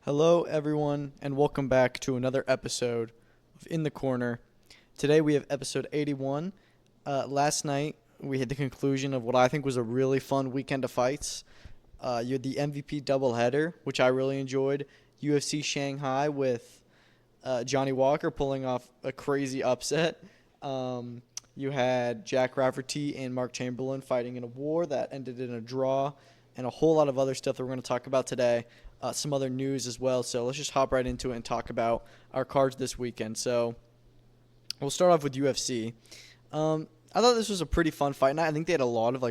Hello, everyone, and welcome back to another episode of In the Corner. Today we have episode 81. Last night we had the conclusion of what I think was a really fun weekend of fights. You had the MVP doubleheader, which I really enjoyed. UFC Shanghai with Johnny Walker pulling off a crazy upset. You had Jack Rafferty and Mark Chamberlain fighting in a war that ended in a draw, and a whole lot of other stuff that we're going to talk about today. Some other news as well. So let's just hop right into it and talk about our cards this weekend. So we'll start off with UFC. I thought this was a pretty fun fight night. I think they had a lot of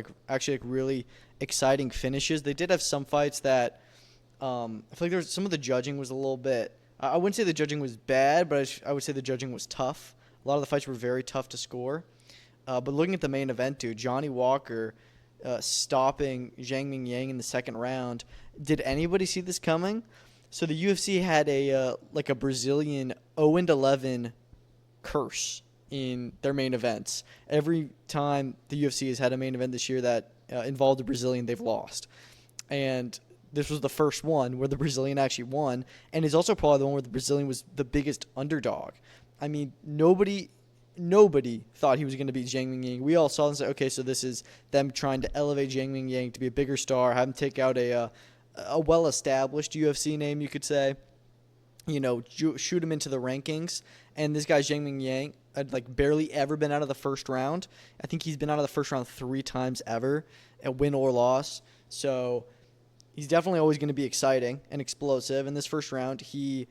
really exciting finishes. They did have some fights that I feel like there's some of the judging was a little bit. I wouldn't say the judging was bad, but I would say the judging was tough. A lot of the fights were very tough to score. But looking at the main event, dude, Johnny Walker stopping Zhang Mingyang in the second round. Did anybody see this coming? So the UFC had a Brazilian 0-11 curse in their main events. Every time the UFC has had a main event this year that involved a Brazilian, they've lost. And this was the first one where the Brazilian actually won, and is also probably the one where the Brazilian was the biggest underdog. I mean, nobody thought he was going to beat Zhang Mingyang. We all saw and said, okay, so this is them trying to elevate Zhang Mingyang to be a bigger star, have him take out a well-established UFC name, you could say. You know, shoot him into the rankings. And this guy, Zhang Mingyang, had barely ever been out of the first round. I think he's been out of the first round 3 times ever, a win or loss. So he's definitely always going to be exciting and explosive. In this first round, he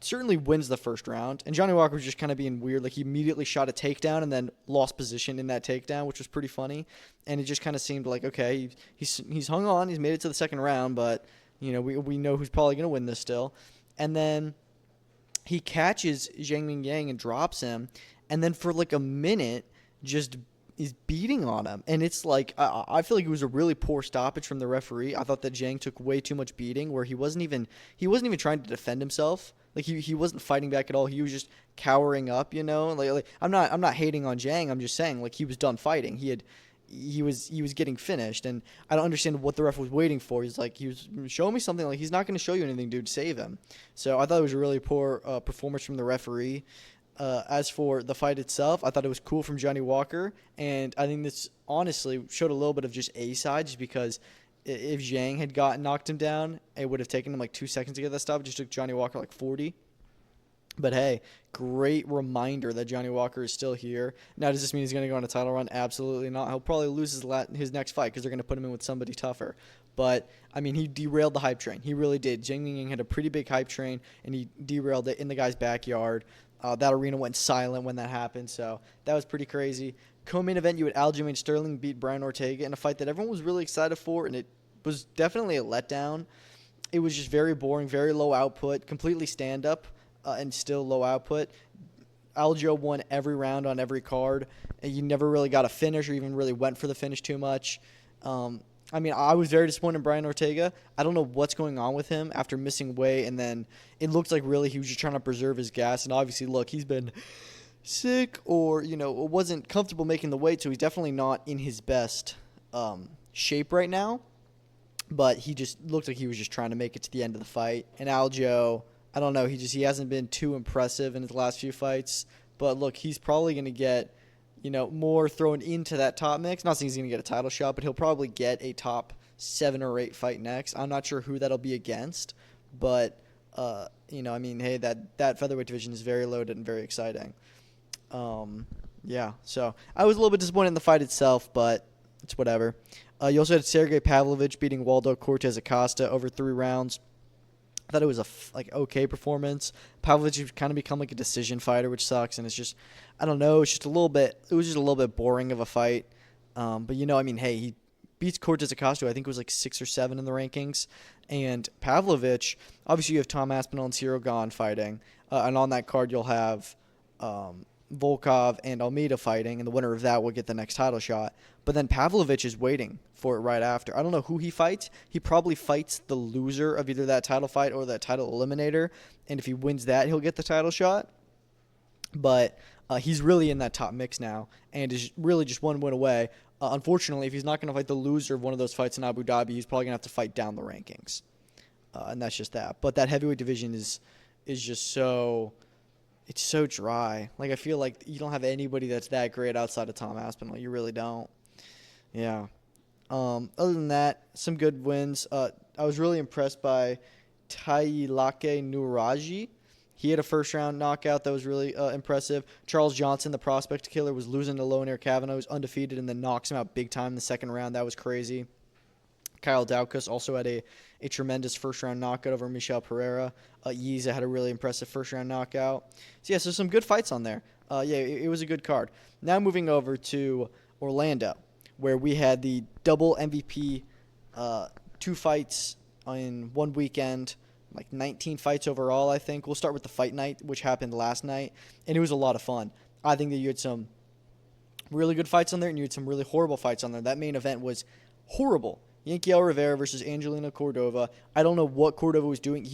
certainly wins the first round, and Johnny Walker was just kind of being weird. He immediately shot a takedown and then lost position in that takedown, which was pretty funny. And it just kind of seemed like, okay, he's hung on, he's made it to the second round, but we know who's probably going to win this still. And then he catches Zhang Mingyang and drops him, and then for a minute just is beating on him. And it's I feel like it was a really poor stoppage from the referee. I thought that Zhang took way too much beating, where he wasn't even trying to defend himself. He wasn't fighting back at all. He was just cowering up, I'm not hating on Zhang. I'm just saying he was done fighting. He was getting finished, and I don't understand what the ref was waiting for. He was showing me something. He's not going to show you anything, dude. Save him. So I thought it was a really poor performance from the referee. As for the fight itself, I thought it was cool from Johnny Walker, and I think this honestly showed a little bit of just A side, just because if Zhang had knocked him down, it would have taken him 2 seconds to get that stop. It just took Johnny Walker 40. But hey, great reminder that Johnny Walker is still here. Now, does this mean he's going to go on a title run? Absolutely not. He'll probably lose his next fight because they're going to put him in with somebody tougher. But, I mean, he derailed the hype train. He really did. Zhang Mingyang had a pretty big hype train, and he derailed it in the guy's backyard. That arena went silent when that happened, so that was pretty crazy. Co-main event, you had Aljamain Sterling beat Brian Ortega in a fight that everyone was really excited for, and it was definitely a letdown. It was just very boring, very low output, completely stand-up, and still low output. Aljo won every round on every card, and you never really got a finish or even really went for the finish too much. I mean, I was very disappointed in Brian Ortega. I don't know what's going on with him after missing weight, and then it looks like really he was just trying to preserve his gas. And obviously, look, he's been sick or, wasn't comfortable making the weight, so he's definitely not in his best shape right now. But he just looked like he was just trying to make it to the end of the fight. And Aljo, I don't know, he hasn't been too impressive in his last few fights. But look, he's probably going to get more thrown into that top mix. Not saying he's going to get a title shot, but he'll probably get a top 7 or 8 fight next. I'm not sure who that'll be against, but, I mean, hey, that featherweight division is very loaded and very exciting. Yeah, so I was a little bit disappointed in the fight itself, but it's whatever. You also had Sergey Pavlovich beating Waldo Cortez Acosta over 3 rounds. I thought it was a okay performance. Pavlovich has kind of become a decision fighter, which sucks, and it's just, I don't know, it was just a little bit boring of a fight. But I mean, hey, he beats Cortez Acosta, who I think was 6 or 7 in the rankings, and Pavlovich, obviously you have Tom Aspinall and Cyril Gane fighting, and on that card you'll have Volkov and Almeida fighting, and the winner of that will get the next title shot. But then Pavlovich is waiting for it right after. I don't know who he fights. He probably fights the loser of either that title fight or that title eliminator, and if he wins that, he'll get the title shot. But he's really in that top mix now, and is really just one win away. Unfortunately, if he's not going to fight the loser of one of those fights in Abu Dhabi, he's probably going to have to fight down the rankings. and that's just that. But that heavyweight division is just so it's so dry. Like I feel like you don't have anybody that's that great outside of Tom Aspinall. You really don't. Yeah. Other than that, some good wins. I was really impressed by Tailake Nuraji. He had a first-round knockout that was really impressive. Charles Johnson, the prospect killer, was losing to Lonair Kavanaugh. He was undefeated and then knocks him out big time in the second round. That was crazy. Kyle Daukaus also had a tremendous first-round knockout over Michel Pereira. Yiza had a really impressive first-round knockout. So, yeah, so some good fights on there. It was a good card. Now moving over to Orlando, where we had the double MVP, 2 fights in one weekend, like 19 fights overall, I think. We'll start with the fight night, which happened last night, and it was a lot of fun. I think that you had some really good fights on there, and you had some really horrible fights on there. That main event was horrible. Yankiel Rivera versus Angelino Cordova. I don't know what Cordova was doing.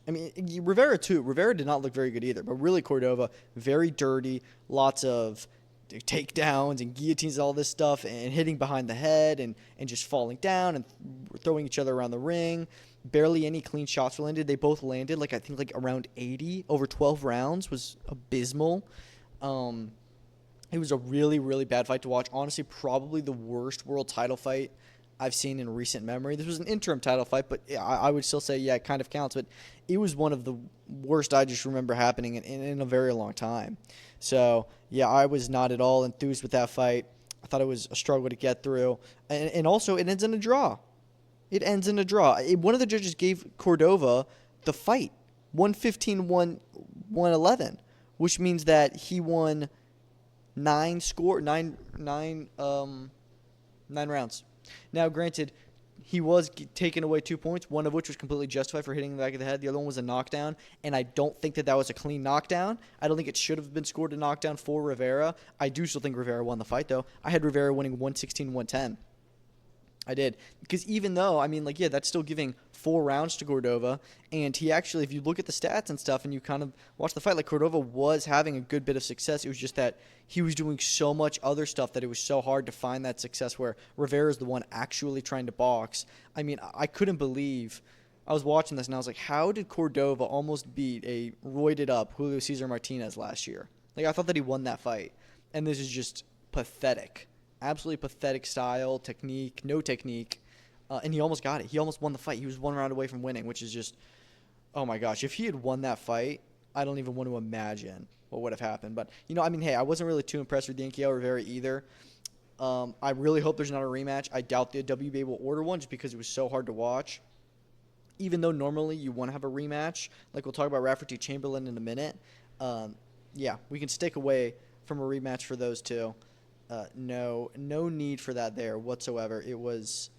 Rivera too. Rivera did not look very good either, but really Cordova, very dirty, lots of takedowns and guillotines and all this stuff, and hitting behind the head and just falling down and throwing each other around the ring. Barely any clean shots were landed. They both landed I think around 80 over 12 rounds. Was abysmal. It was a really, really bad fight to watch. Honestly, probably the worst world title fight I've seen in recent memory. This was an interim title fight, but I would still say, yeah, it kind of counts. But it was one of the worst I just remember happening in a very long time. So, yeah, I was not at all enthused with that fight. I thought it was a struggle to get through. And also, it ends in a draw. It ends in a draw. One of the judges gave Cordova the fight, 115-111, which means that he won 9 rounds. Now, granted, he was taking away 2 points, one of which was completely justified for hitting the back of the head. The other one was a knockdown, and I don't think that was a clean knockdown. I don't think it should have been scored a knockdown for Rivera. I do still think Rivera won the fight, though. I had Rivera winning 116-110. I did. Because even though, that's still giving 4 rounds to Cordova. And he actually, if you look at the stats and stuff and you kind of watch the fight, Cordova was having a good bit of success. It was just that he was doing so much other stuff that it was so hard to find that success where Rivera's the one actually trying to box. I couldn't believe. I was watching this and I was like, how did Cordova almost beat a roided up Julio Cesar Martinez last year? I thought that he won that fight. And this is just pathetic. Absolutely pathetic style, technique, no technique, and he almost got it. He almost won the fight. He was 1 round away from winning, which is just, oh my gosh. If he had won that fight, I don't even want to imagine what would have happened. But, I wasn't really too impressed with Yankiel Rivera either. I really hope there's not a rematch. I doubt the WBA will order one just because it was so hard to watch. Even though normally you want to have a rematch, like we'll talk about Rafferty Chamberlain in a minute. We can stick away from a rematch for those two. No need for that there whatsoever. It was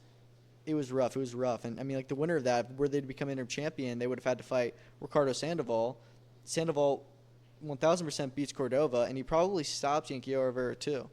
rough. It was rough. And the winner of that, were they to become interim champion, they would have had to fight Ricardo Sandoval. Sandoval 1000% beats Cordova, and he probably stops Yankiel Rivera too.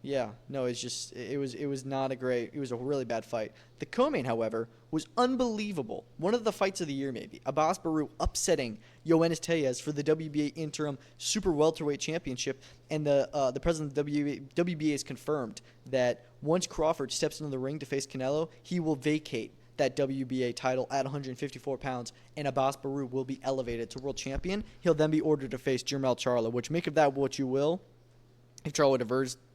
Yeah, no, it was not a great, it was a really bad fight. The co-main, however, was unbelievable. One of the fights of the year, maybe. Abass Baraou upsetting Yoenis Tellez for the WBA interim super welterweight championship, and the president of the WBA has confirmed that once Crawford steps into the ring to face Canelo, he will vacate that WBA title at 154 pounds, and Abass Baraou will be elevated to world champion. He'll then be ordered to face Jermell Charlo, which make of that what you will. If Charlo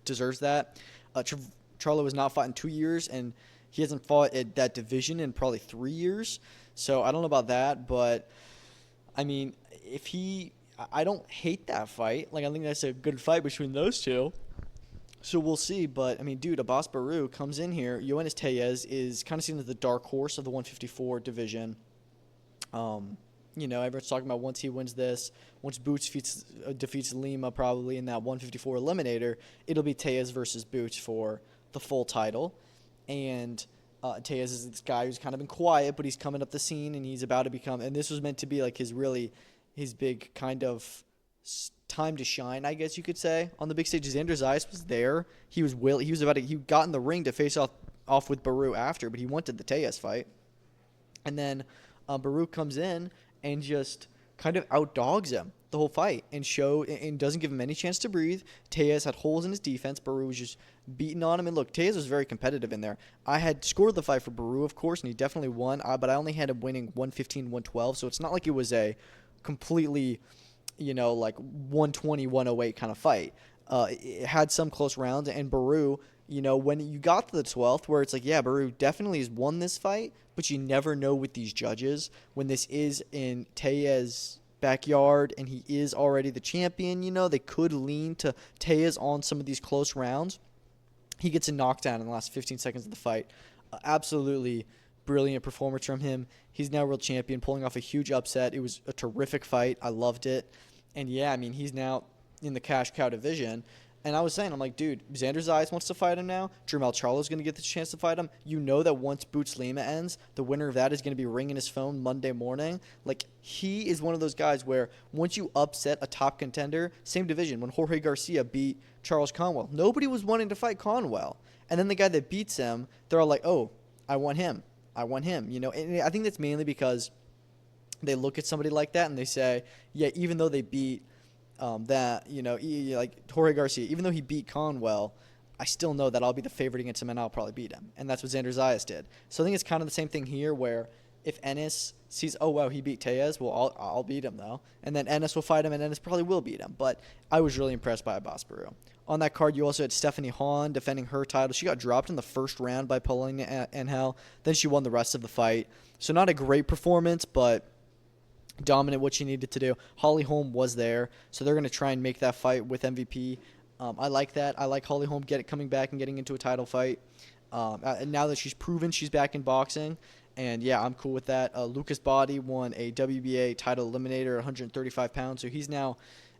deserves that. Charlo has not fought in 2 years, and he hasn't fought at that division in probably 3 years. So I don't know about that, but I don't hate that fight. I think that's a good fight between those two. So we'll see. But Abass Baraou comes in here. Yoenis Tellez is kind of seen as the dark horse of the 154 division. Everyone's talking about once he wins this, once Boots defeats Lima probably in that 154 eliminator, it'll be Tellez versus Boots for the full title. And Tellez is this guy who's kind of been quiet, but he's coming up the scene, and he's about to become, and this was meant to be his big kind of time to shine, I guess you could say, on the big stage. Xander Zayas was there. He got in the ring to face off with Baraou after, but he wanted the Tellez fight. And then Baraou comes in and just kind of outdogs him the whole fight and doesn't give him any chance to breathe. Tellez had holes in his defense. Baraou was just beating on him. And look, Tellez was very competitive in there. I had scored the fight for Baraou, of course, and he definitely won. But I only had him winning 115-112, so it's not like it was a completely, like 120-108 kind of fight. It had some close rounds, and Baraou, when you got to the 12th, where it's like, yeah, Baraou definitely has won this fight, but you never know with these judges when this is in Tellez's backyard and he is already the champion. They could lean to Tellez on some of these close rounds. He gets a knockdown in the last 15 seconds of the fight. Absolutely brilliant performance from him. He's now world champion, pulling off a huge upset. It was a terrific fight. I loved it. And yeah, I mean, he's now in the cash cow division. And I was saying, I'm like, dude, Xander Zayas wants to fight him now. Jermell Charlo's going to get the chance to fight him. You know that once Boots Lima ends, the winner of that is going to be ringing his phone Monday morning. Like, he is one of those guys where once you upset a top contender, same division, when Jorge Garcia beat Charles Conwell, nobody was wanting to fight Conwell. And then the guy that beats him, they're all like, oh, I want him. And I think that's mainly because they look at somebody like that and they say, yeah, even though they beat like Jorge Garcia, even though he beat Conwell, I still know that I'll be the favorite against him and I'll probably beat him. And that's what Xander Zayas did. So I think it's kind of the same thing here where if Ennis sees, oh, wow, he beat Tellez, well, I'll beat him, though. And then Ennis will fight him, and Ennis probably will beat him. But I was really impressed by Abass Baraou. On that card, you also had Stephanie Hahn defending her title. She got dropped in the first round by Paulina Angel. Then she won the rest of the fight. So not a great performance, but dominant what she needed to do. Holly Holm was there, so they're going to try and make that fight with MVP. I like that. I like Holly Holm coming back and getting into a title fight. Now that she's proven she's back in boxing. And, yeah, I'm cool with that. Lucas Body won a WBA title eliminator at 135 pounds, so he's now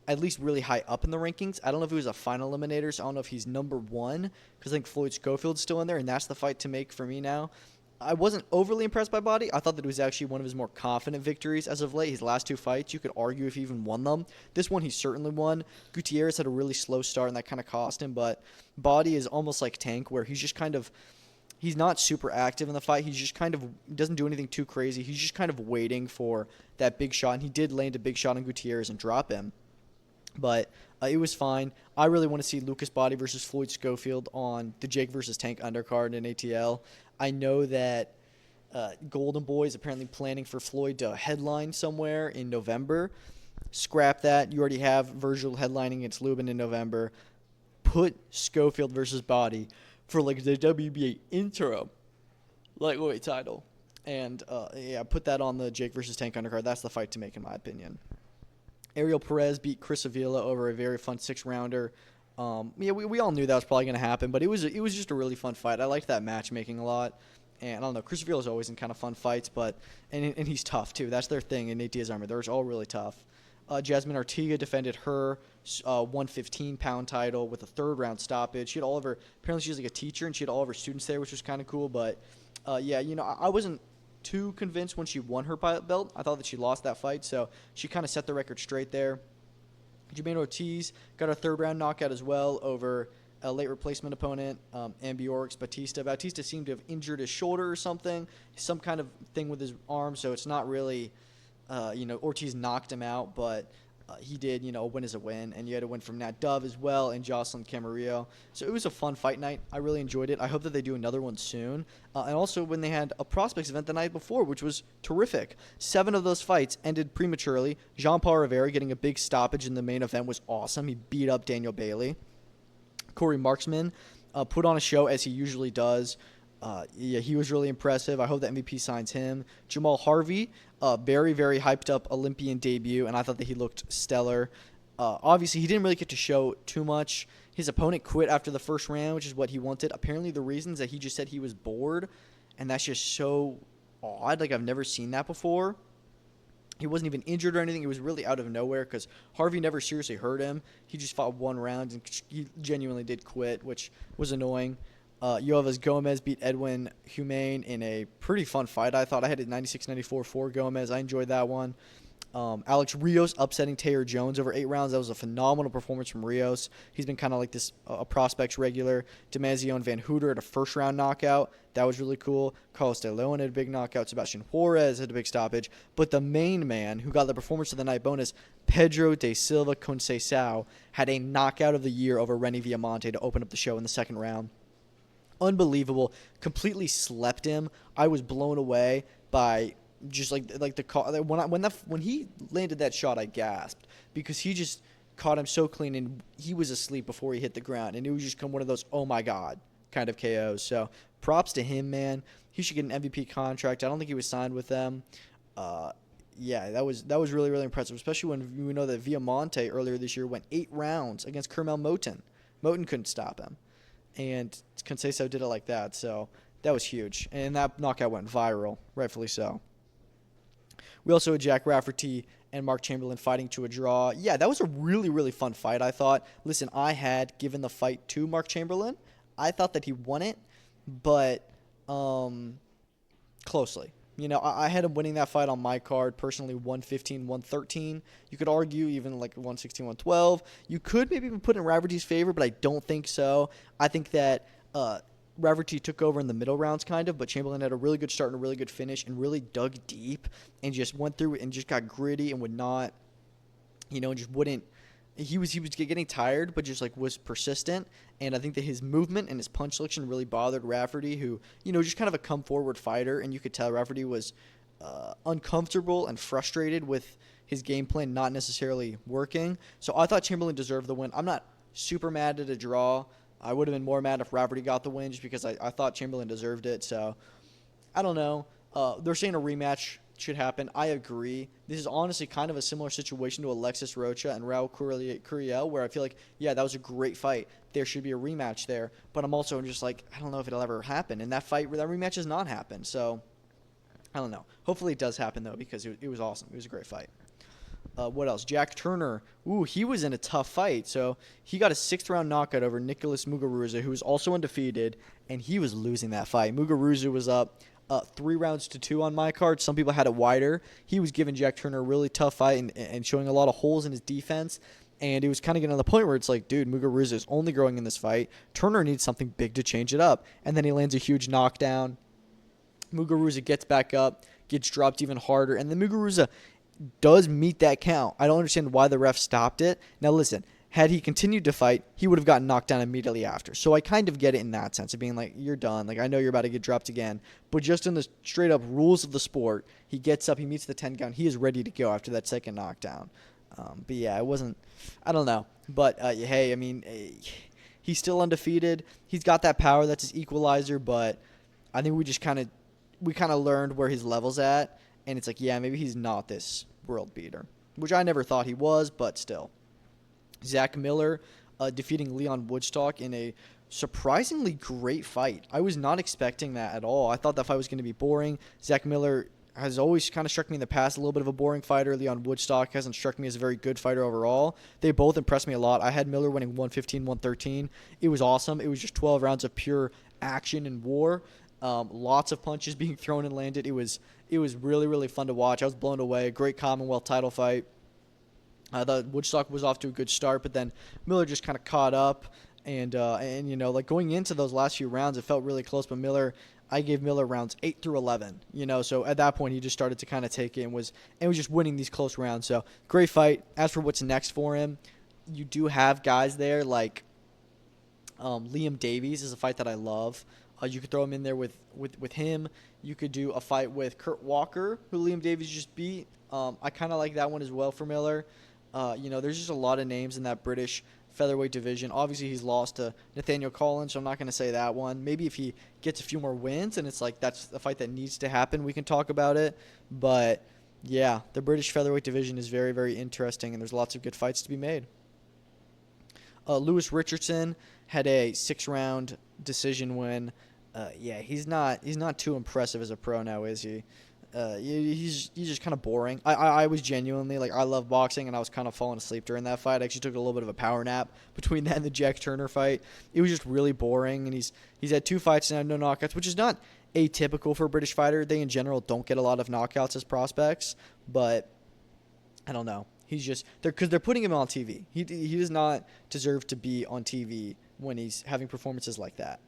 at least really high up in the rankings. I don't know if he was a final eliminator, so I don't know if he's number one because I think Floyd Schofield's still in there, and that's the fight to make for me now. I wasn't overly impressed by Body. I thought that it was actually one of his more confident victories as of late. His last two fights, you could argue if he even won them. This one, he certainly won. Gutierrez had a really slow start, and that kind of cost him. But Body is almost like Tank, where he's just kind of – he's not super active in the fight. He's just kind of doesn't do anything too crazy. He's just kind of waiting for that big shot, and he did land a big shot on Gutierrez and drop him. But it was fine. I really want to see Lucas Body versus Floyd Schofield on the Jake versus Tank undercard in ATL. I know that Golden Boy is apparently planning for Floyd to headline somewhere in November. Scrap that. You already have Virgil headlining against Lubin in November. Put Schofield versus Body for like the WBA interim lightweight title. And put that on the Jake versus Tank undercard. That's the fight to make in my opinion. Ariel Perez beat Chris Avila over a very fun 6-rounder. We all knew that was probably going to happen, but it was just a really fun fight. I liked that matchmaking a lot. And I don't know, Chris Avila is always in kind of fun fights, but and he's tough too. That's their thing in Nate Diaz Army. They're all really tough. Jasmine Artiga defended her 115-pound title with a third-round stoppage. She had all of her – apparently she was like a teacher, and she had all of her students there, which was kind of cool. But, I wasn't too convinced when she won her belt. I thought that she lost that fight, so she kind of set the record straight there. Jermaine Ortiz got a third-round knockout as well over a late replacement opponent, Ambiorix Batista. Batista seemed to have injured his shoulder or something, some kind of thing with his arm, so it's not really – Ortiz knocked him out, but he did, a win is a win. And you had a win from Nat Dove as well and Jocelyn Camarillo. So it was a fun fight night. I really enjoyed it. I hope that they do another one soon. And also when they had a prospects event the night before, which was terrific. 7 of those fights ended prematurely. Jean-Paul Rivera getting a big stoppage in the main event was awesome. He beat up Daniel Bailey. Corey Marksman put on a show as he usually does. He was really impressive. I hope that MVP signs him. Jamal Harvey, very, very hyped up Olympian debut, and I thought that he looked stellar. Obviously, he didn't really get to show too much. His opponent quit after the first round, which is what he wanted. Apparently, the reasons that he just said he was bored, and that's just so odd. Like, I've never seen that before. He wasn't even injured or anything. It was really out of nowhere because Harvey never seriously hurt him. He just fought one round, and he genuinely did quit, which was annoying. Yoenis Gomez beat Edwin Humane in a pretty fun fight. I thought I had it 96-94 for Gomez. I enjoyed that one. Alex Rios upsetting Taylor Jones over 8 rounds. That was a phenomenal performance from Rios. He's been kind of like this a prospects regular. Demazio and Van Hooter had a first-round knockout. That was really cool. Carlos De Leon had a big knockout. Sebastian Juarez had a big stoppage. But the main man who got the performance of the night bonus, Pedro de Silva Conceição, had a knockout of the year over Renny Viamonte to open up the show in the second round. Unbelievable. Completely slept him. I was blown away by just like the call. When he landed that shot, I gasped because he just caught him so clean and he was asleep before he hit the ground, and it was just one of those oh my god kind of KOs. So props to him, man. He should get an MVP contract. I don't think he was signed with them. Yeah, that was really, really impressive, especially when we know that Viamonte earlier this year went 8 rounds against Kermel Moten. Moten couldn't stop him, and Conceição did it like that. So that was huge, and that knockout went viral, rightfully so. We also had Jack Rafferty and Mark Chamberlain fighting to a draw. Yeah, that was a really, really fun fight, I thought. Listen, I had given the fight to Mark Chamberlain. I thought that he won it, but closely. You know, I had him winning that fight on my card, personally, 115, 113. You could argue even like 116, 112. You could maybe even put in Rafferty's favor, but I don't think so. I think that Rafferty took over in the middle rounds kind of, but Chamberlain had a really good start and a really good finish and really dug deep and just went through it and just got gritty and would not, and just wouldn't. He was getting tired, but just like was persistent. And I think that his movement and his punch selection really bothered Rafferty, who, just kind of a come forward fighter. And you could tell Rafferty was uncomfortable and frustrated with his game plan not necessarily working. So I thought Chamberlain deserved the win. I'm not super mad at a draw. I would have been more mad if Rafferty got the win just because I thought Chamberlain deserved it. So, I don't know. They're saying a rematch should happen. I agree. This is honestly kind of a similar situation to Alexis Rocha and Raul Curiel, where I feel like, yeah, that was a great fight. There should be a rematch there. But I'm also just like, I don't know if it'll ever happen. And that rematch has not happened. So, I don't know. Hopefully it does happen, though, because it was awesome. It was a great fight. What else? Jack Turner. Ooh, he was in a tough fight. So he got a 6th-round knockout over Nicholas Muguruza, who was also undefeated, and he was losing that fight. Muguruza was up 3-2 on my card. Some people had it wider. He was giving Jack Turner a really tough fight and showing a lot of holes in his defense. And it was kind of getting to the point where it's like, dude, Muguruza is only growing in this fight. Turner needs something big to change it up. And then he lands a huge knockdown. Muguruza gets back up, gets dropped even harder, and then Muguruza does meet that count. I don't understand why the ref stopped it. Now listen, had he continued to fight, he would have gotten knocked down immediately after. So I kind of get it in that sense of being like, you're done. Like, I know you're about to get dropped again. But just in the straight up rules of the sport, he gets up, he meets the 10 count, he is ready to go after that second knockdown. But yeah, it wasn't, I don't know. But hey, I mean, he's still undefeated. He's got that power, that's his equalizer, but I think we kind of learned where his level's at. And it's like, yeah, maybe he's not this world beater, which I never thought he was, but still. Zach Miller defeating Leon Woodstock in a surprisingly great fight. I was not expecting that at all. I thought that fight was going to be boring. Zach Miller has always kind of struck me in the past a little bit of a boring fighter. Leon Woodstock hasn't struck me as a very good fighter overall. They both impressed me a lot. I had Miller winning 115, 113. It was awesome. It was just 12 rounds of pure action and war. Lots of punches being thrown and landed. It was really, really fun to watch. I was blown away. Great Commonwealth title fight. I thought Woodstock was off to a good start, but then Miller just kind of caught up. And like going into those last few rounds, it felt really close. But I gave Miller rounds 8 through 11. So at that point he just started to kind of take it and was just winning these close rounds. So great fight. As for what's next for him, you do have guys there like Liam Davies is a fight that I love. You could throw him in there with him. You could do a fight with Kurt Walker, who Liam Davies just beat. I kind of like that one as well for Miller. There's just a lot of names in that British featherweight division. Obviously, he's lost to Nathaniel Collins, so I'm not going to say that one. Maybe if he gets a few more wins and it's like that's the fight that needs to happen, we can talk about it. But, yeah, the British featherweight division is very, very interesting, and there's lots of good fights to be made. Lewis Richardson had a 6-round decision win. He's not too impressive as a pro now, is he? He's just kind of boring. I was genuinely like, I love boxing, and I was kind of falling asleep during that fight. I actually took a little bit of a power nap between that and the Jack Turner fight. It was just really boring, and he's had 2 fights and no knockouts, which is not atypical for a British fighter. They in general don't get a lot of knockouts as prospects, but I don't know. He's just because they're putting him on TV. He does not deserve to be on TV when he's having performances like that.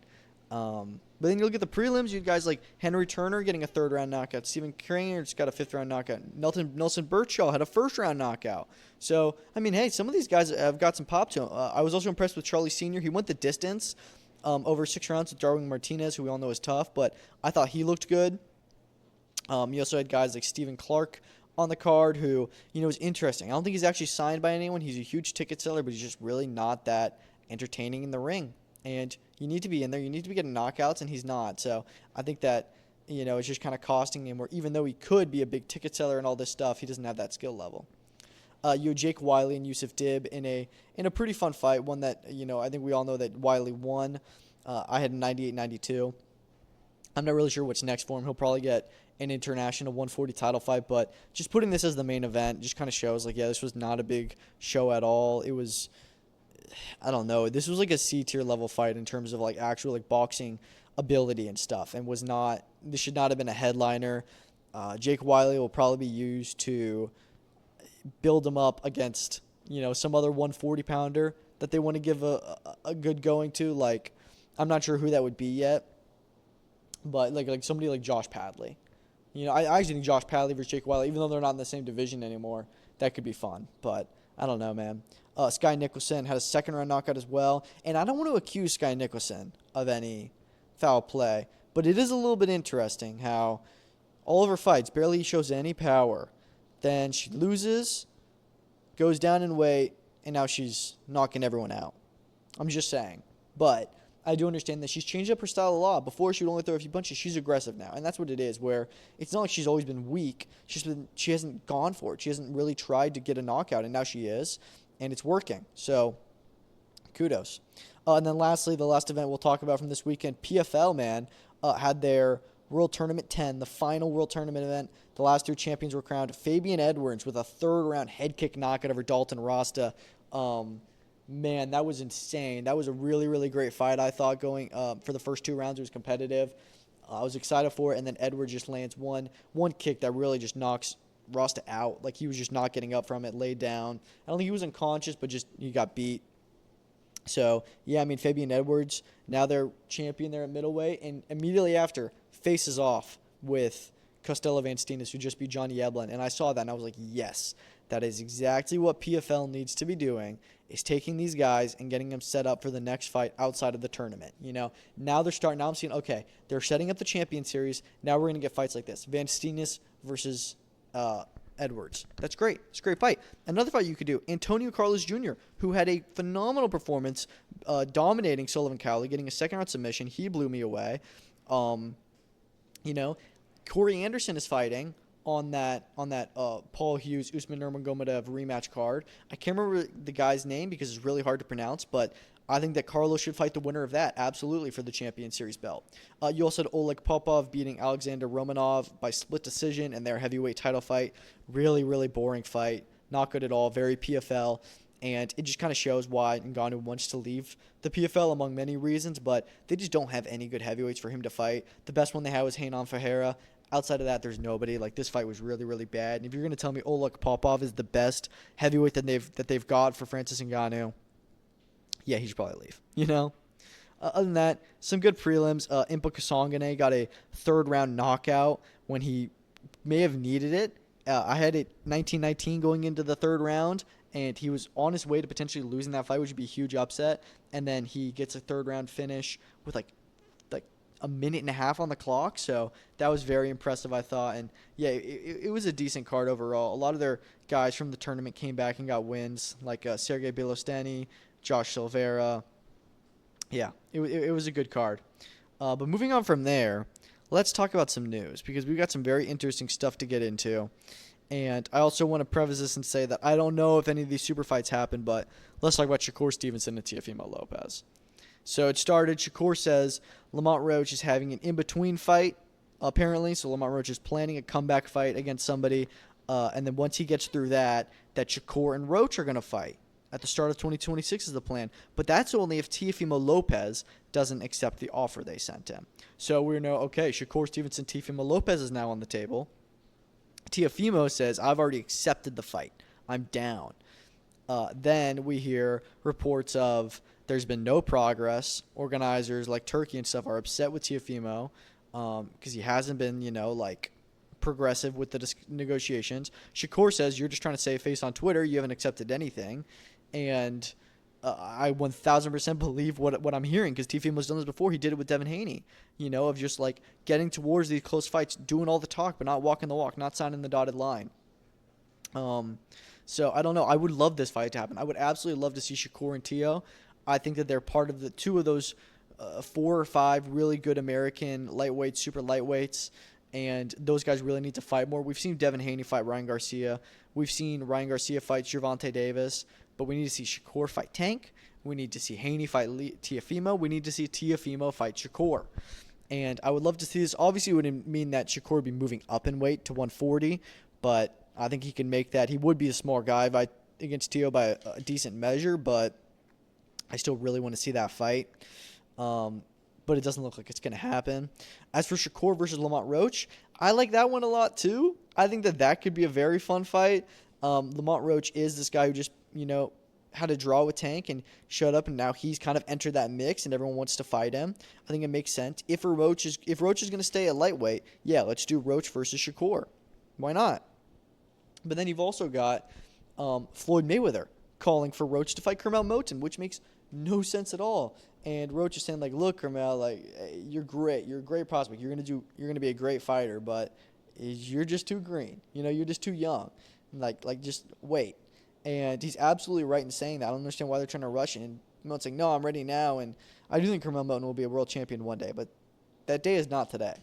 But then you look at the prelims. You guys like Henry Turner getting a third-round knockout. Stephen Craner just got a fifth-round knockout. Nelson Birchall had a first-round knockout. So, I mean, hey, some of these guys have got some pop to them. I was also impressed with Charlie Sr. He went the distance over 6 rounds with Darwin Martinez, who we all know is tough, but I thought he looked good. You also had guys like Stephen Clark on the card who, is interesting. I don't think he's actually signed by anyone. He's a huge ticket seller, but he's just really not that entertaining in the ring. And you need to be in there. You need to be getting knockouts, and he's not. So I think that, it's just kind of costing him, where even though he could be a big ticket seller and all this stuff, he doesn't have that skill level. You had Jake Wiley and Yusuf Dib in a pretty fun fight, one that, I think we all know that Wiley won. I had a 98-92. I'm not really sure what's next for him. He'll probably get an international 140 title fight, but just putting this as the main event just kind of shows, this was not a big show at all. It was, I don't know, this was like a C-tier level fight in terms of actual boxing ability and stuff, and this should not have been a headliner. Jake Wiley will probably be used to build him up against, some other 140-pounder that they want to give a good going to. I'm not sure who that would be yet, but like somebody like Josh Padley. I actually think Josh Padley versus Jake Wiley, even though they're not in the same division anymore, that could be fun. But I don't know, man. Sky Nicholson had a second-round knockout as well. And I don't want to accuse Sky Nicholson of any foul play, but it is a little bit interesting how all of her fights barely shows any power. Then she loses, goes down in weight, and now she's knocking everyone out. I'm just saying. But I do understand that she's changed up her style a lot. Before, she would only throw a few punches. She's aggressive now, and that's what it is, where it's not like she's always been weak. She hasn't gone for it. She hasn't really tried to get a knockout, and now she is, and it's working. So, kudos. And then lastly, the last event we'll talk about from this weekend, PFL, man, had their World Tournament 10, the final World Tournament event. The last 3 champions were crowned. Fabian Edwards with a third-round head kick knockout over Dalton Rasta. Man, that was insane. That was a really, really great fight, I thought, going for the first 2 rounds. It was competitive. I was excited for it, and then Edwards just lands one kick that really just knocks Rasta out. He was just not getting up from it, laid down. I don't think he was unconscious, but just he got beat. So, yeah, Fabian Edwards, now they're champion there at middleweight, and immediately after, faces off with Costello Van Steenis, who just beat Johnny Eblen. And I saw that, and I was like, yes, that is exactly what PFL needs to be doing, is taking these guys and getting them set up for the next fight outside of the tournament. Now they're starting. Now I'm seeing, okay, they're setting up the champion series. Now we're going to get fights like this. Van Steenis versus Edwards. That's great. It's a great fight. Another fight you could do, Antonio Carlos Jr., who had a phenomenal performance, dominating Sullivan Cowley, getting a second-round submission. He blew me away. Corey Anderson is fighting on that Paul Hughes Usman Nurmagomedov rematch card. I can't remember the guy's name because it's really hard to pronounce, but I think that Carlos should fight the winner of that, absolutely, for the Champion Series belt. You also had Oleg Popov beating Alexander Romanov by split decision in their heavyweight title fight. Really, really boring fight. Not good at all. Very PFL. And it just kind of shows why Ngannou wants to leave the PFL, among many reasons, but they just don't have any good heavyweights for him to fight. The best one they have is Renan Ferreira. Outside of that, there's nobody. This fight was really, really bad. And if you're going to tell me Oleg Popov is the best heavyweight that they've got for Francis Ngannou, yeah, he should probably leave, Other than that, some good prelims. Impa Kasangane got a third-round knockout when he may have needed it. I had it 19-19 going into the third round, and he was on his way to potentially losing that fight, which would be a huge upset. And then he gets a third-round finish with, a minute and a half on the clock. So that was very impressive, I thought. And, yeah, it was a decent card overall. A lot of their guys from the tournament came back and got wins, like Sergey Bilosteny, Josh Silveira. Yeah, it was a good card. But moving on from there, let's talk about some news, because we've got some very interesting stuff to get into. And I also want to preface this and say that I don't know if any of these super fights happen, but let's talk about Shakur Stevenson and Teofimo Lopez. So it started, Shakur says Lamont Roach is having an in-between fight, apparently. So Lamont Roach is planning a comeback fight against somebody. And then once he gets through that Shakur and Roach are going to fight at the start of 2026 is the plan. But that's only if Teofimo Lopez doesn't accept the offer they sent him. So we know, okay, Shakur Stevenson Teofimo Lopez is now on the table. Teofimo says, I've already accepted the fight. I'm down. Then we hear reports of there's been no progress. Organizers like Turkey and stuff are upset with Teofimo because he hasn't been, progressive with the negotiations. Shakur says you're just trying to save face on Twitter. You haven't accepted anything. And I 1,000% believe what I'm hearing because Teofimo's done this before. He did it with Devin Haney, of just getting towards these close fights, doing all the talk, but not walking the walk, not signing the dotted line. So I don't know. I would love this fight to happen. I would absolutely love to see Shakur and Teo. I think that they're part of the two of those 4 or 5 really good American lightweights, super lightweights, and those guys really need to fight more. We've seen Devin Haney fight Ryan Garcia. We've seen Ryan Garcia fight Gervonta Davis, but we need to see Shakur fight Tank. We need to see Haney fight Teofimo. We need to see Teofimo fight Shakur. And I would love to see this. Obviously, it would mean that Shakur would be moving up in weight to 140, but I think he can make that. He would be a small guy against Teo by a decent measure, but I still really want to see that fight. But it doesn't look like it's going to happen. As for Shakur versus Lamont Roach, I like that one a lot too. I think that could be a very fun fight. Lamont Roach is this guy who just, had a draw with Tank and showed up, and now he's kind of entered that mix, and everyone wants to fight him. I think it makes sense. If Roach is going to stay at lightweight, yeah, let's do Roach versus Shakur. Why not? But then you've also got Floyd Mayweather calling for Roach to fight Kermel Moton, which makes no sense at all. And Roach is saying, look, Kermel, hey, you're great. You're a great prospect. You're gonna be a great fighter, but you're just too green. You're just too young. Just wait. And he's absolutely right in saying that. I don't understand why they're trying to rush it. And Moton's saying, no, I'm ready now. And I do think Kermel Moton will be a world champion one day, but that day is not today.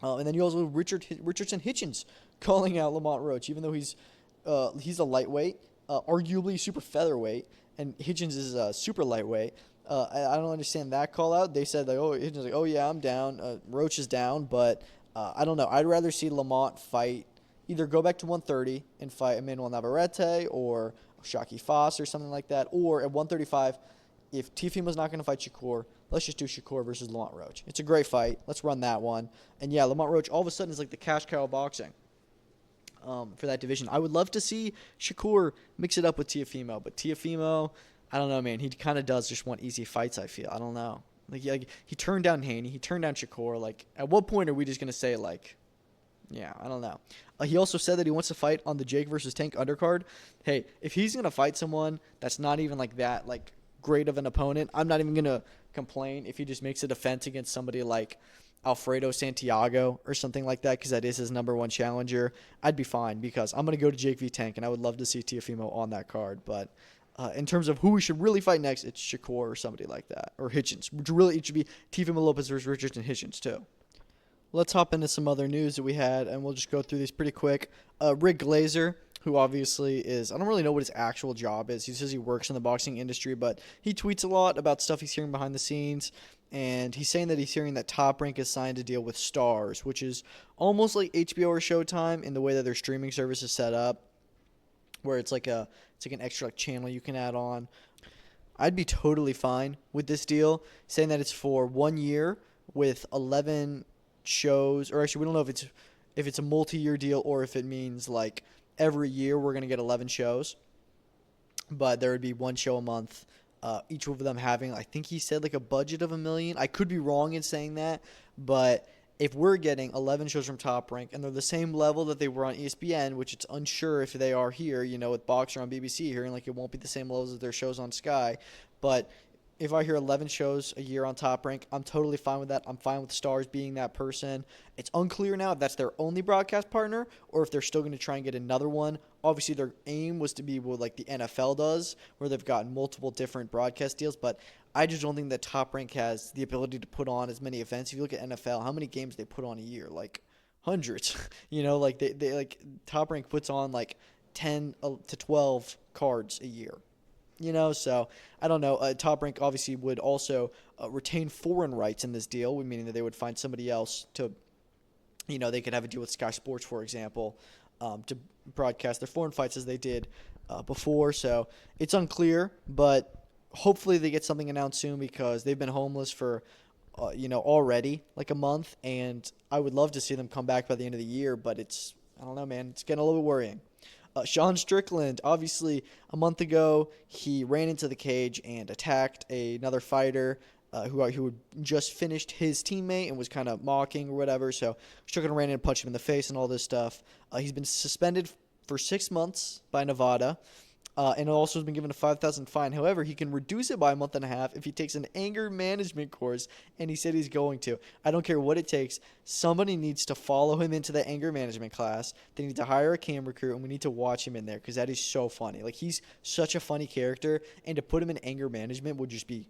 And then you also have Richardson Hitchens calling out Lamont Roach, even though he's a lightweight, arguably super featherweight, and Hitchens is super lightweight. I don't understand that call out. They said Hitchens is oh yeah, I'm down. Roach is down, but I don't know. I'd rather see Lamont fight, either go back to 130 and fight Emmanuel Navarrete or Shaki Foss or something like that, or at 135. If Teofimo's not going to fight Shakur, let's just do Shakur versus Lamont Roach. It's a great fight. Let's run that one. And yeah, Lamont Roach all of a sudden is like the cash cow of boxing for that division. I would love to see Shakur mix it up with Teofimo, but Teofimo, I don't know, man. He kind of does just want easy fights, I feel. I don't know. He turned down Haney. He turned down Shakur. At what point are we just going to say, yeah, I don't know. He also said that he wants to fight on the Jake versus Tank undercard. Hey, if he's going to fight someone that's not even that, great of an opponent, I'm not even going to complain if he just makes a defense against somebody like Alfredo Santiago or something like that, because that is his number one challenger. I'd be fine because I'm going to go to Jake v. Tank, and I would love to see Teofimo on that card. But in terms of who we should really fight next, it's Shakur or somebody like that, or Hitchens. It should be Teofimo Lopez versus Richardson Hitchens too. Let's hop into some other news that we had, and we'll just go through these pretty quick. Rick Glazer, who obviously is, I don't really know what his actual job is. He says he works in the boxing industry, but he tweets a lot about stuff he's hearing behind the scenes. And he's saying that he's hearing that Top Rank has signed a deal with Stars, which is almost like HBO or Showtime in the way that their streaming service is set up, where it's like an extra channel you can add on. I'd be totally fine with this deal, saying that it's for 1 year with 11 shows, or actually we don't know if it's a multi-year deal or if it means every year we're going to get 11 shows, but there would be one show a month, each of them having, I think he said a budget of $1 million. I could be wrong in saying that, but if we're getting 11 shows from Top Rank and they're the same level that they were on ESPN, which it's unsure if they are here, with Boxer on BBC, hearing it won't be the same levels as their shows on Sky, but if I hear 11 shows a year on Top Rank, I'm totally fine with that. I'm fine with Stars being that person. It's unclear now if that's their only broadcast partner or if they're still going to try and get another one. Obviously, their aim was to be what the NFL does, where they've got multiple different broadcast deals. But I just don't think that Top Rank has the ability to put on as many events. If you look at NFL, how many games they put on a year? Hundreds. They Top Rank puts on 10 to 12 cards a year. So I don't know. Top Rank obviously would also retain foreign rights in this deal, meaning that they would find somebody else to, they could have a deal with Sky Sports, for example, to broadcast their foreign fights as they did before. So it's unclear, but hopefully they get something announced soon because they've been homeless for, already a month, and I would love to see them come back by the end of the year, but I don't know, man. It's getting a little bit worrying. Sean Strickland, obviously, a month ago, he ran into the cage and attacked another fighter who had just finished his teammate and was kind of mocking or whatever. So Strickland ran in and punched him in the face and all this stuff. He's been suspended for 6 months by Nevada. And also has been given a $5,000 fine. However, he can reduce it by a month and a half if he takes an anger management course, and he said he's going to. I don't care what it takes. Somebody needs to follow him into the anger management class. They need to hire a camera crew, and we need to watch him in there because that is so funny. Like, he's such a funny character, and to put him in anger management would just be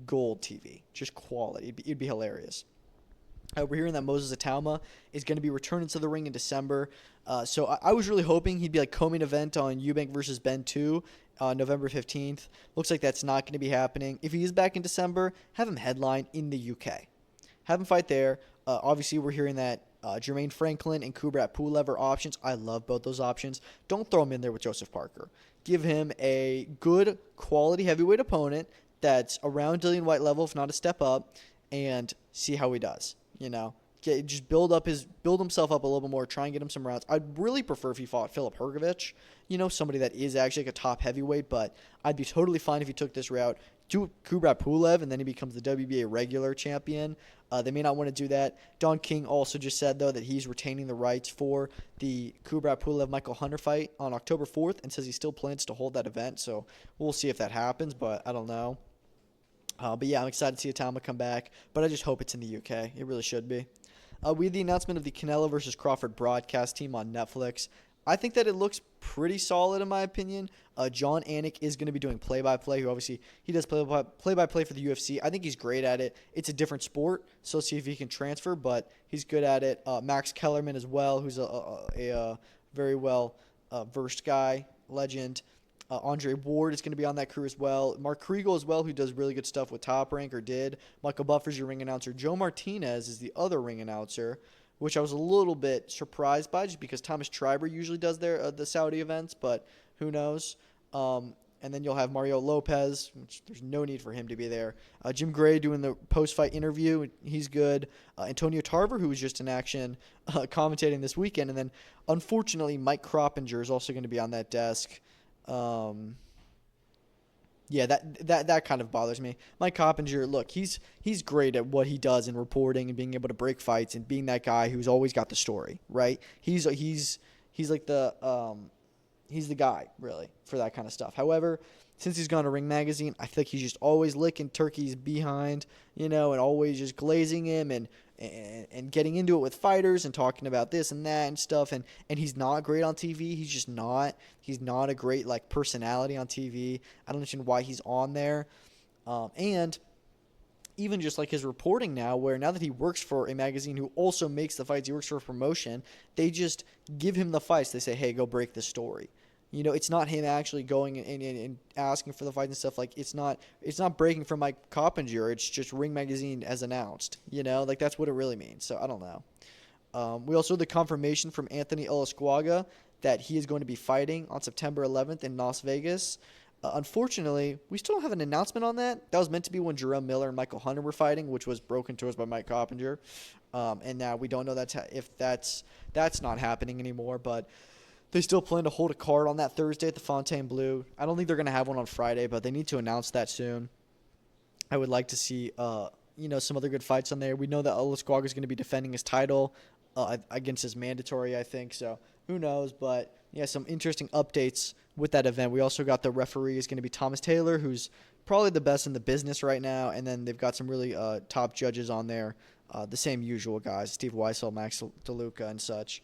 gold TV, just quality. It'd be hilarious. We're hearing that Moses Atauma is going to be returning to the ring in December. So I was really hoping he'd be like co-main event on Eubank versus Ben 2 on November 15th. Looks like that's not going to be happening. If he is back in December, have him headline in the UK. Have him fight there. Obviously, we're hearing that Jermaine Franklin and Kubrat Pulev are options. I love both those options. Don't throw him in there with Joseph Parker. Give him a good quality heavyweight opponent that's around Dillian White level, if not a step up, and see how he does. Just build himself up a little bit more, try and get him some rounds. I'd really prefer if he fought Filip Hrgovic, somebody that is actually like a top heavyweight, but I'd be totally fine if he took this route. Do Kubrat Pulev, and then he becomes the WBA regular champion. They may not want to do that. Don King also just said, though, that he's retaining the rights for the Kubrat Pulev-Michael Hunter fight on October 4th and says he still plans to hold that event, so we'll see if that happens, but I don't know. But yeah, I'm excited to see Atauma come back, but I just hope it's in the UK. It really should be. We had the announcement of the Canelo versus Crawford broadcast team on Netflix. I think that it looks pretty solid in my opinion. John Anik is going to be doing play-by-play, who obviously he does play-by-play for the UFC. I think he's great at it. It's a different sport, so let's see if he can transfer, but he's good at it. Max Kellerman as well, who's a very well-versed guy, legend. Andre Ward is going to be on that crew as well. Mark Kriegel as well, who does really good stuff with Top Rank or did. Michael Buffer's your ring announcer. Joe Martinez is the other ring announcer, which I was a little bit surprised by just because Thomas Schreiber usually does the Saudi events, but who knows. And then you'll have Mario Lopez, which there's no need for him to be there. Jim Gray doing the post-fight interview. He's good. Antonio Tarver, who was just in action, commentating this weekend. And then, unfortunately, Mike Croppinger is also going to be on that desk. Yeah, that kind of bothers me. Mike Coppinger, look, he's great at what he does in reporting and being able to break fights and being that guy who's always got the story, right? He's like he's the guy really for that kind of stuff. However, since he's gone to Ring Magazine, I think he's just always licking Turkey's behind, and always just glazing him and getting into it with fighters and talking about this and that and stuff. And he's not great on TV. He's not a great personality on TV. I don't understand why he's on there. And even just his reporting now, where now that he works for a magazine who also makes the fights, he works for a promotion, they just give him the fights. They say, hey, go break the story. It's not him actually going and asking for the fights and stuff. It's not breaking from Mike Coppinger. It's just Ring Magazine as announced. That's what it really means. So I don't know. We also had the confirmation from Anthony Elisquaga that he is going to be fighting on September 11th in Las Vegas. Unfortunately, we still don't have an announcement on that. That was meant to be when Jerome Miller and Michael Hunter were fighting, which was broken to us by Mike Coppinger. And now we don't know if that's not happening anymore, but they still plan to hold a card on that Thursday at the Fontainebleau. I don't think they're going to have one on Friday, but they need to announce that soon. I would like to see, some other good fights on there. We know that Elisquaga is going to be defending his title against his mandatory, I think. So who knows? But yeah, some interesting updates with that event. We also got the referee is going to be Thomas Taylor, who's probably the best in the business right now. And then they've got some really top judges on there, the same usual guys, Steve Weissel, Max DeLuca, and such.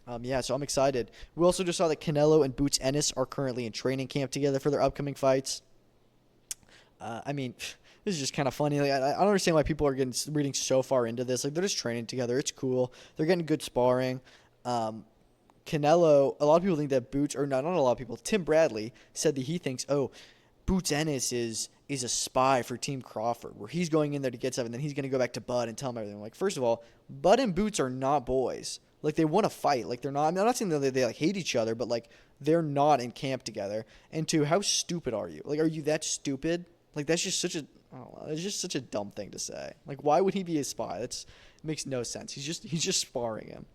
So I'm excited. We also just saw that Canelo and Boots Ennis are currently in training camp together for their upcoming fights. This is just kind of funny. I don't understand why people are reading so far into this. They're just training together. It's cool. They're getting good sparring. Canelo, a lot of people think that Boots, or not a lot of people, Tim Bradley said that he thinks, Boots Ennis is a spy for Team Crawford, where he's going in there to get stuff, and then he's going to go back to Bud and tell him everything. First of all, Bud and Boots are not boys. They want to fight. They're not. I'm not saying that they hate each other, but they're not in camp together. And two, how stupid are you? Are you that stupid? That's just such a. I don't know. It's just such a dumb thing to say. Why would he be a spy? It makes no sense. He's just sparring him.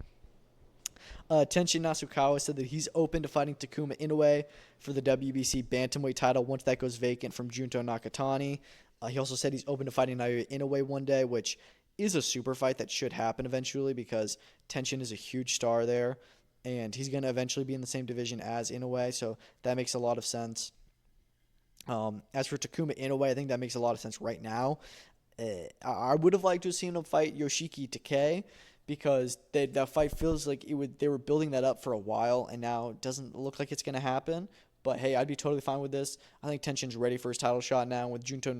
Tenshin Nasukawa said that he's open to fighting Takuma Inoue for the WBC bantamweight title once that goes vacant from Junto Nakatani. He also said he's open to fighting Naoya Inoue one day, which is a super fight that should happen eventually because Tenshin is a huge star there, and he's going to eventually be in the same division as Inoue, so that makes a lot of sense. As for Takuma Inoue, I think that makes a lot of sense right now. I would have liked to have seen him fight Yoshiki Takei because that fight feels like they were building that up for a while, and now it doesn't look like it's going to happen. But hey, I'd be totally fine with this. I think Tenshin's ready for his title shot now with Junto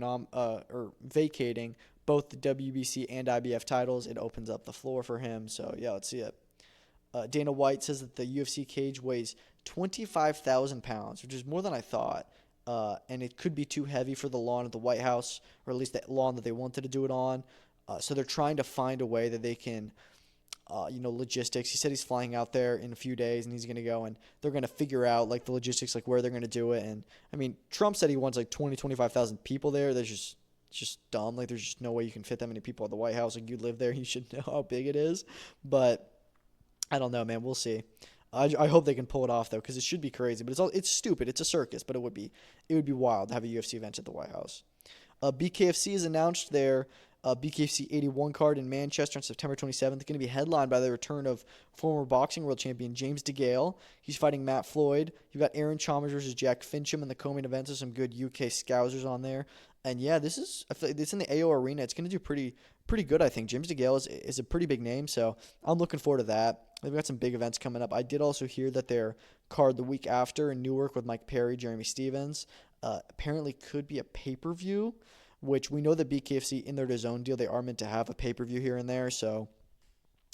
vacating both the WBC and IBF titles. It opens up the floor for him. So yeah, let's see it. Dana White says that the UFC cage weighs 25,000 pounds, which is more than I thought. And it could be too heavy for the lawn at the White House, or at least the lawn that they wanted to do it on. So they're trying to find a way that they can, logistics. He said he's flying out there in a few days, and he's going to go, and they're going to figure out, like, the logistics, like, where they're going to do it. And, I mean, Trump said he wants, like, 25,000 people there. That's just dumb. Like, there's just no way you can fit that many people at the White House. Like, you live there, you should know how big it is. But I don't know, man. We'll see. I hope they can pull it off though, because it should be crazy. But it's stupid. It's a circus, but it would be wild to have a UFC event at the White House. BKFC has announced their BKFC 81 card in Manchester on September 27th. It's going to be headlined by the return of former boxing world champion James DeGale. He's fighting Matt Floyd. You've got Aaron Chalmers versus Jack Fincham in the co-main event. There's some good UK scousers on there. And yeah, I feel like it's in the AO Arena. It's going to do pretty good, I think. James DeGale is a pretty big name, so I'm looking forward to that. They've got some big events coming up. I did also hear that their card the week after in Newark with Mike Perry, Jeremy Stevens, apparently could be a pay-per-view, which we know that BKFC, in their DAZN deal, they are meant to have a pay-per-view here and there, so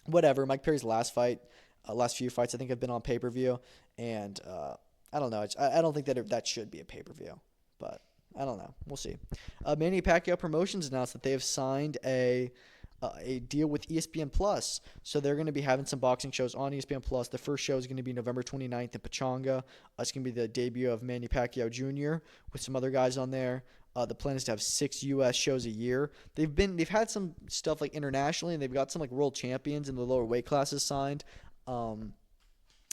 whatever. Mike Perry's last few fights, I think, have been on pay-per-view, and I don't know. I don't think that should be a pay-per-view, but I don't know. We'll see. Manny Pacquiao Promotions announced that they have signed a deal with ESPN Plus. So they're going to be having some boxing shows on ESPN Plus. The first show is going to be November 29th in Pechanga. It's going to be the debut of Manny Pacquiao Jr. with some other guys on there. The plan is to have 6 U.S. shows a year. They've had some stuff like internationally, and they've got some like world champions in the lower weight classes signed. And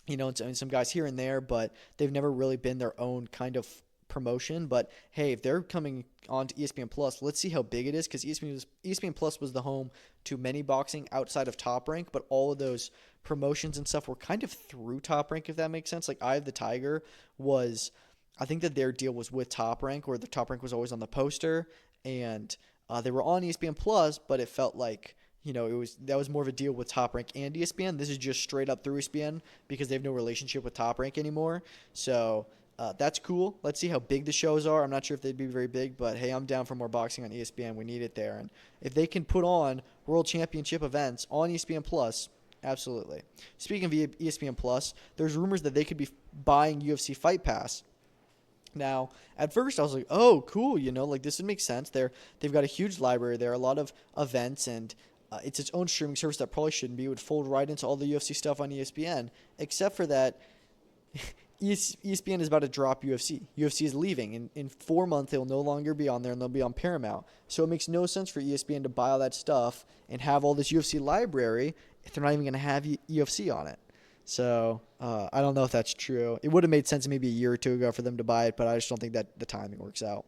some guys here and there, but they've never really been their own kind of promotion. But hey, if they're coming on to ESPN Plus, let's see how big it is, because ESPN Plus was the home to many boxing outside of Top Rank, but all of those promotions and stuff were kind of through Top Rank, if that makes sense. Like Eye of the Tiger I think that their deal was with Top Rank, where the Top Rank was always on the poster, and they were on ESPN Plus, but it felt like that was more of a deal with Top Rank and ESPN. This is just straight up through ESPN because they have no relationship with Top Rank anymore. So that's cool. Let's see how big the shows are. I'm not sure if they'd be very big, but hey, I'm down for more boxing on ESPN. We need it there. And if they can put on World Championship events on ESPN Plus, absolutely. Speaking of ESPN Plus, there's rumors that they could be buying UFC Fight Pass. Now, at first I was like, oh, cool, this would make sense. They've got a huge library there, a lot of events, and it's its own streaming service that probably shouldn't be. It would fold right into all the UFC stuff on ESPN, except for that ESPN is about to drop UFC. UFC is leaving. In 4 months, they'll no longer be on there, and they'll be on Paramount. So it makes no sense for ESPN to buy all that stuff and have all this UFC library if they're not even going to have UFC on it. So I don't know if that's true. It would have made sense maybe a year or two ago for them to buy it, but I just don't think that the timing works out.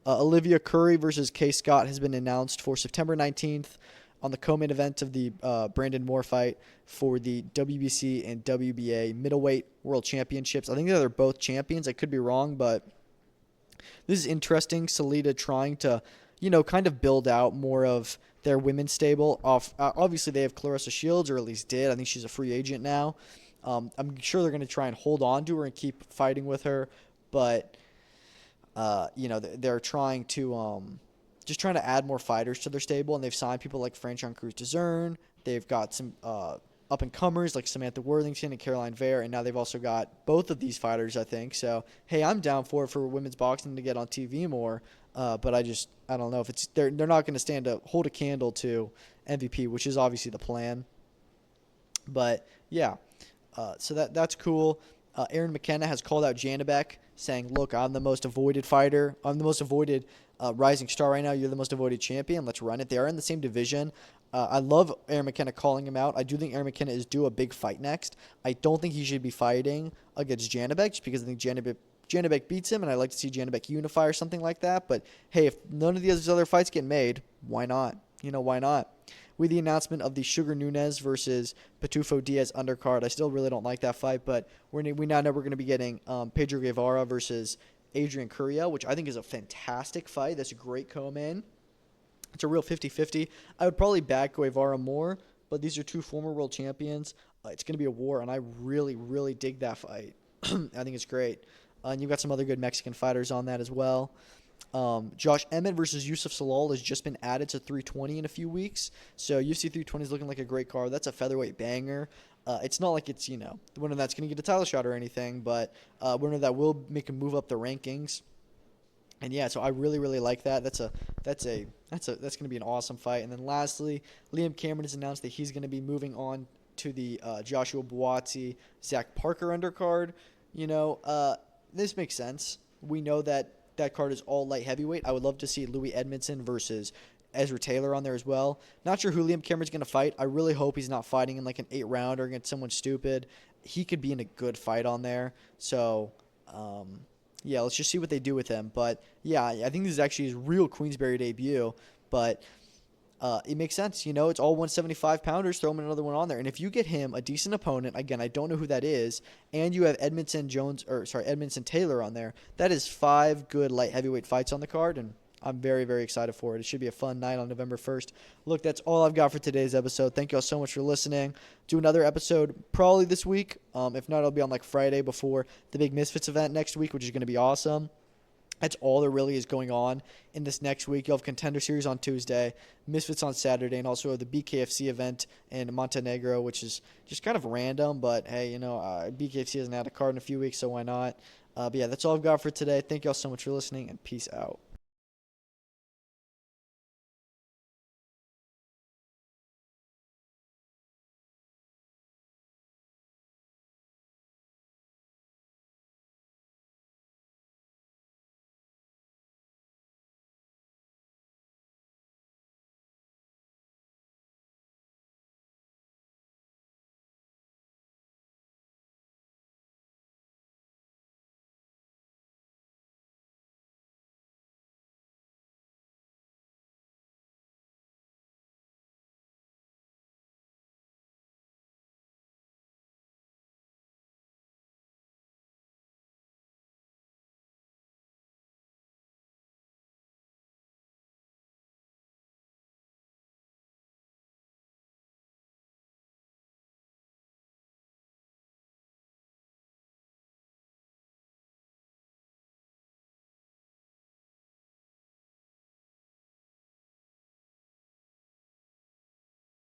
Olivia Curry versus Kay Scott has been announced for September 19th on the co-main event of the Brandon Moore fight for the WBC and WBA middleweight world championships. I think they're both champions. I could be wrong, but this is interesting. Salida trying to, kind of build out more of their women's stable. Obviously, they have Clarissa Shields, or at least did. I think she's a free agent now. I'm sure they're going to try and hold on to her and keep fighting with her, but they're trying to just trying to add more fighters to their stable, and they've signed people like Franchon Cruz-Dezurn. They've got some up-and-comers like Samantha Worthington and Caroline Vare, and now they've also got both of these fighters, I think. So, hey, I'm down for women's boxing to get on TV more, but I don't know if they're not going to hold a candle to MVP, which is obviously the plan. But, yeah, so that's cool. Aaron McKenna has called out Janibek, saying, look, I'm the most avoided fighter. I'm the most avoided rising star right now. You're the most avoided champion. Let's run it. They are in the same division. I love Aaron McKenna calling him out. I do think Aaron McKenna is due a big fight next. I don't think he should be fighting against Janibek just because I think Janibek beats him, and I like to see Janibek unify or something like that. But hey, if none of these other fights get made, why not? Why not? With the announcement of the Sugar Nunez versus Pitufo Diaz undercard, I still really don't like that fight, but we now know we're going to be getting Pedro Guevara versus Adrian Curiel, which I think is a fantastic fight. That's a great co-main. It's a real 50-50. I would probably back Guevara more, but these are two former world champions. It's going to be a war, and I really, really dig that fight. I think it's great. And you've got some other good Mexican fighters on that as well. Josh Emmett versus Yusuf Salal has just been added to 320 in a few weeks. So UFC 320 is looking like a great card. That's a featherweight banger. It's not like it's, winner that's going to get a title shot or anything, but winner that will make him move up the rankings. And yeah, so I really, really like that. That's going to be an awesome fight. And then lastly, Liam Cameron has announced that he's going to be moving on to the Joshua Buatsi, Zach Parker undercard. This makes sense. We know that card is all light heavyweight. I would love to see Louis Edmondson versus Ezra Taylor on there as well. Not sure who Liam Cameron's going to fight. I really hope he's not fighting in like an 8-rounder against someone stupid. He could be in a good fight on there. So, yeah, let's just see what they do with him. But, yeah, I think this is actually his real Queensberry debut. But it makes sense. It's all 175-pounders. Throw him another one on there. And if you get him a decent opponent, again, I don't know who that is, and you have Edmondson Taylor on there, that is 5 good light heavyweight fights on the card, and I'm very, very excited for it. It should be a fun night on November 1st. Look, that's all I've got for today's episode. Thank you all so much for listening. Do another episode probably this week. If not, it'll be on like Friday before the big Misfits event next week, which is going to be awesome. That's all there really is going on in this next week. You'll have Contender Series on Tuesday, Misfits on Saturday, and also the BKFC event in Montenegro, which is just kind of random. But, hey, BKFC hasn't had a card in a few weeks, so why not? But, yeah, that's all I've got for today. Thank you all so much for listening, and peace out.